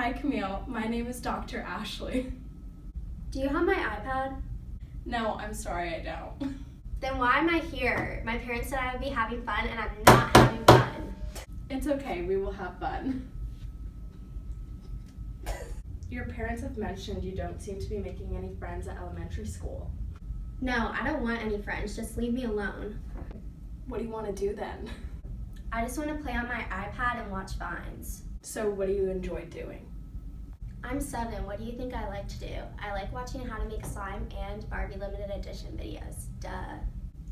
Hi Camille, my name is Dr. Ashley. Do you have my iPad? No, I'm sorry, I don't. Then why am I here? My parents said I would be having fun and I'm not having fun. It's okay, we will have fun. Your parents have mentioned you don't seem to be making any friends at elementary school. No, I don't want any friends, just leave me alone. What do you want to do then? I just want to play on my iPad and watch Vines. So what do you enjoy doing? I'm 7, what do you think I like to do? I like watching how to make slime and Barbie limited edition videos, duh.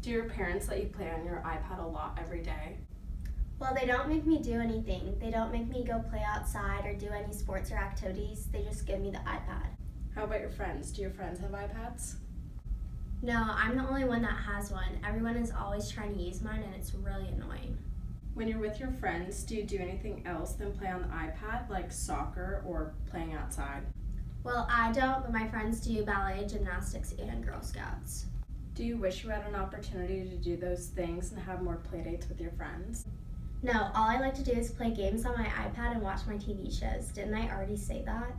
Do your parents let you play on your iPad a lot every day? Well, they don't make me do anything. They don't make me go play outside or do any sports or activities. They just give me the iPad. How about your friends? Do your friends have iPads? No, I'm the only one that has one. Everyone is always trying to use mine and it's really annoying. When you're with your friends, do you do anything else than play on the iPad, like soccer or playing outside? Well, I don't, but my friends do ballet, gymnastics, and Girl Scouts. Do you wish you had an opportunity to do those things and have more play dates with your friends? No, all I like to do is play games on my iPad and watch my TV shows. Didn't I already say that?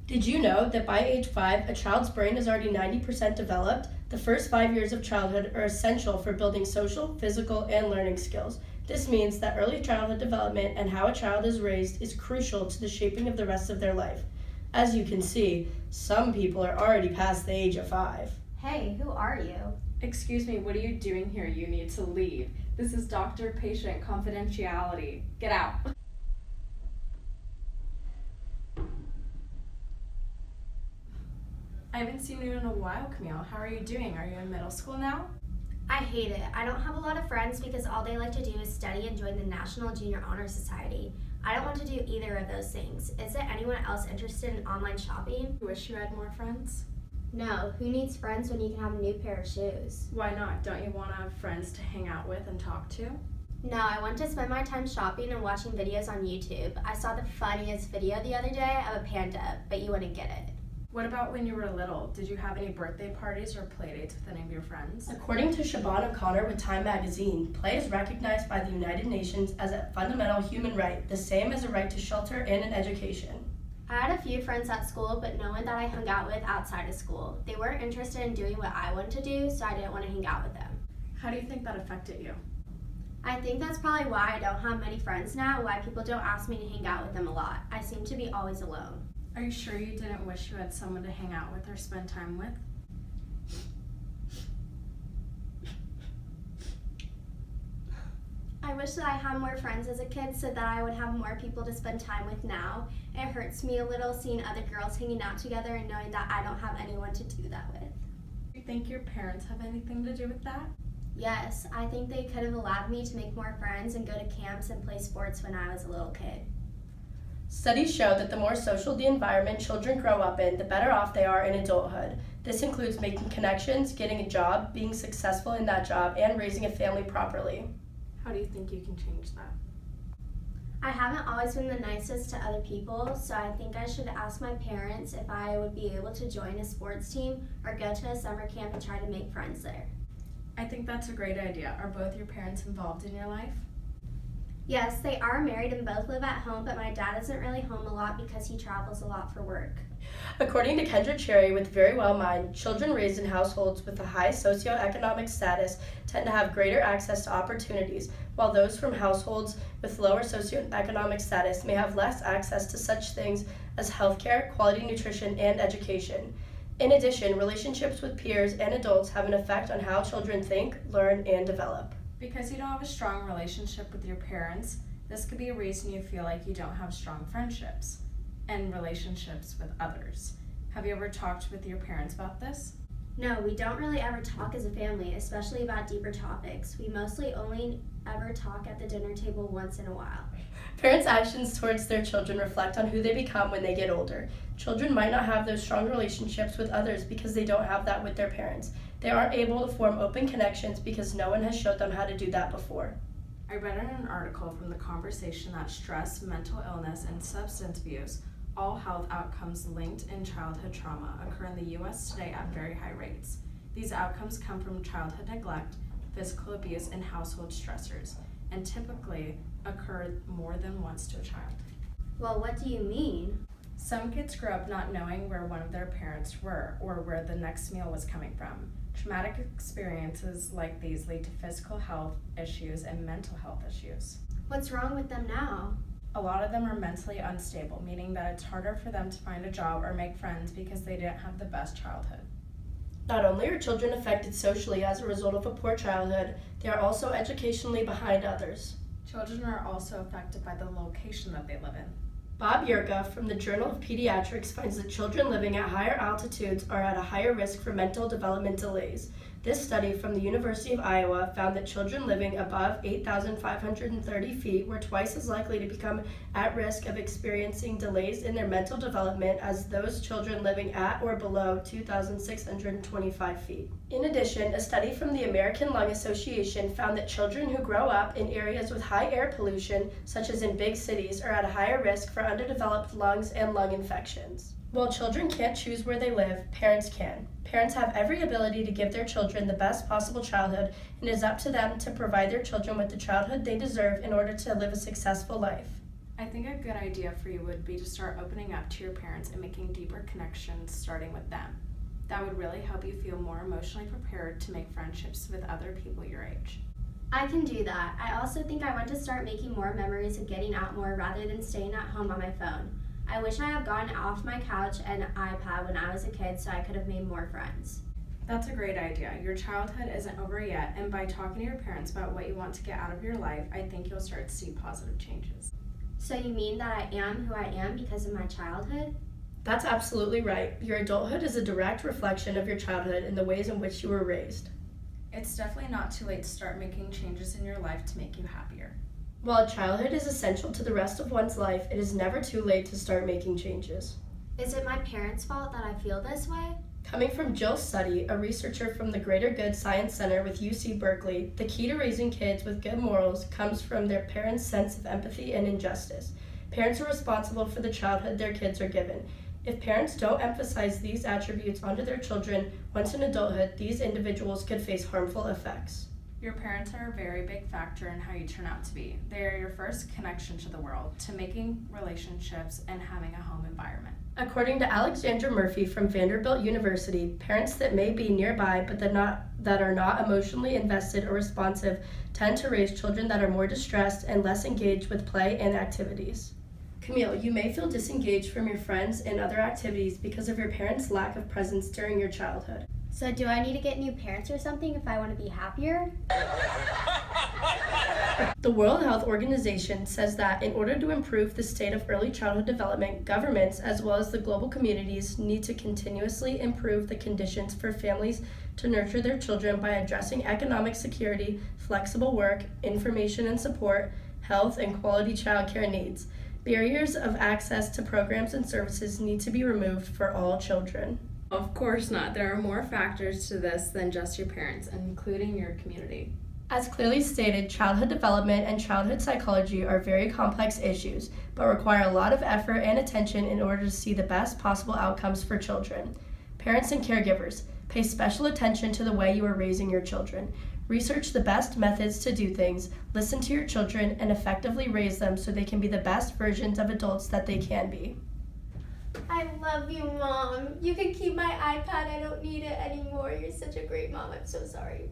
Did you know that by age 5, a child's brain is already 90% developed? The first 5 years of childhood are essential for building social, physical, and learning skills. This means that early childhood development and how a child is raised is crucial to the shaping of the rest of their life. As you can see, some people are already past the age of 5. Hey, who are you? Excuse me, what are you doing here? You need to leave. This is doctor-patient confidentiality. Get out. I haven't seen you in a while, Camille. How are you doing? Are you in middle school now? I hate it. I don't have a lot of friends because all they like to do is study and join the National Junior Honor Society. I don't want to do either of those things. Is there anyone else interested in online shopping? You wish you had more friends? No, who needs friends when you can have a new pair of shoes? Why not? Don't you want to have friends to hang out with and talk to? No, I want to spend my time shopping and watching videos on YouTube. I saw the funniest video the other day of a panda, but you wouldn't get it. What about when you were little? Did you have any birthday parties or play dates with any of your friends? According to Siobhan O'Connor with Time magazine, play is recognized by the United Nations as a fundamental human right, the same as a right to shelter and an education. I had a few friends at school, but no one that I hung out with outside of school. They weren't interested in doing what I wanted to do, so I didn't want to hang out with them. How do you think that affected you? I think that's probably why I don't have many friends now, why people don't ask me to hang out with them a lot. I seem to be always alone. Are you sure you didn't wish you had someone to hang out with or spend time with? I wish that I had more friends as a kid so that I would have more people to spend time with now. It hurts me a little seeing other girls hanging out together and knowing that I don't have anyone to do that with. Do you think your parents have anything to do with that? Yes, I think they could have allowed me to make more friends and go to camps and play sports when I was a little kid. Studies show that the more social the environment children grow up in, the better off they are in adulthood. This includes making connections, getting a job, being successful in that job, and raising a family properly. How do you think you can change that? I haven't always been the nicest to other people, so I think I should ask my parents if I would be able to join a sports team or go to a summer camp and try to make friends there. I think that's a great idea. Are both your parents involved in your life? Yes, they are married and both live at home, but my dad isn't really home a lot because he travels a lot for work. According to Kendra Cherry with Very Well Mind, children raised in households with a high socioeconomic status tend to have greater access to opportunities, while those from households with lower socioeconomic status may have less access to such things as healthcare, quality nutrition, and education. In addition, relationships with peers and adults have an effect on how children think, learn, and develop. Because you don't have a strong relationship with your parents, this could be a reason you feel like you don't have strong friendships and relationships with others. Have you ever talked with your parents about this? No, we don't really ever talk as a family, especially about deeper topics. We mostly only ever talk at the dinner table once in a while. Parents' actions towards their children reflect on who they become when they get older. Children might not have those strong relationships with others because they don't have that with their parents. They aren't able to form open connections because no one has showed them how to do that before. I read in an article from The Conversation that stress, mental illness, and substance abuse, all health outcomes linked in childhood trauma, occur in the U.S. today at very high rates. These outcomes come from childhood neglect, physical abuse, and household stressors, and typically occur more than once to a child. Well, what do you mean? Some kids grow up not knowing where one of their parents were or where the next meal was coming from. Traumatic experiences like these lead to physical health issues and mental health issues. What's wrong with them now? A lot of them are mentally unstable, meaning that it's harder for them to find a job or make friends because they didn't have the best childhood. Not only are children affected socially as a result of a poor childhood, they are also educationally behind others. Children are also affected by the location that they live in. Bob Yerga from the Journal of Pediatrics finds that children living at higher altitudes are at a higher risk for mental development delays. This study from the University of Iowa found that children living above 8,530 feet were twice as likely to become at risk of experiencing delays in their mental development as those children living at or below 2,625 feet. In addition, a study from the American Lung Association found that children who grow up in areas with high air pollution, such as in big cities, are at a higher risk for underdeveloped lungs and lung infections. While children can't choose where they live, parents can. Parents have every ability to give their children the best possible childhood, and it is up to them to provide their children with the childhood they deserve in order to live a successful life. I think a good idea for you would be to start opening up to your parents and making deeper connections starting with them. That would really help you feel more emotionally prepared to make friendships with other people your age. I can do that. I also think I want to start making more memories of getting out more rather than staying at home on my phone. I wish I had gotten off my couch and iPad when I was a kid so I could have made more friends. That's a great idea. Your childhood isn't over yet, and by talking to your parents about what you want to get out of your life, I think you'll start to see positive changes. So you mean that I am who I am because of my childhood? That's absolutely right. Your adulthood is a direct reflection of your childhood and the ways in which you were raised. It's definitely not too late to start making changes in your life to make you happier. While childhood is essential to the rest of one's life, it is never too late to start making changes. Is it my parents' fault that I feel this way? Coming from Jill Suddy, a researcher from the Greater Good Science Center with UC Berkeley, the key to raising kids with good morals comes from their parents' sense of empathy and injustice. Parents are responsible for the childhood their kids are given. If parents don't emphasize these attributes onto their children, once in adulthood, these individuals could face harmful effects. Your parents are a very big factor in how you turn out to be. They are your first connection to the world, to making relationships and having a home environment. According to Alexandra Murphy from Vanderbilt University, parents that may be nearby but that are not emotionally invested or responsive tend to raise children that are more distressed and less engaged with play and activities. Camille, you may feel disengaged from your friends and other activities because of your parents' lack of presence during your childhood. So do I need to get new parents or something if I want to be happier? The World Health Organization says that in order to improve the state of early childhood development, governments as well as the global communities need to continuously improve the conditions for families to nurture their children by addressing economic security, flexible work, information and support, health, and quality childcare needs. Barriers of access to programs and services need to be removed for all children. Of course not. There are more factors to this than just your parents, including your community. As clearly stated, childhood development and childhood psychology are very complex issues, but require a lot of effort and attention in order to see the best possible outcomes for children. Parents and caregivers, pay special attention to the way you are raising your children. Research the best methods to do things, listen to your children, and effectively raise them so they can be the best versions of adults that they can be. I love you, Mom. You can keep my iPad. I don't need it anymore. You're such a great mom. I'm so sorry.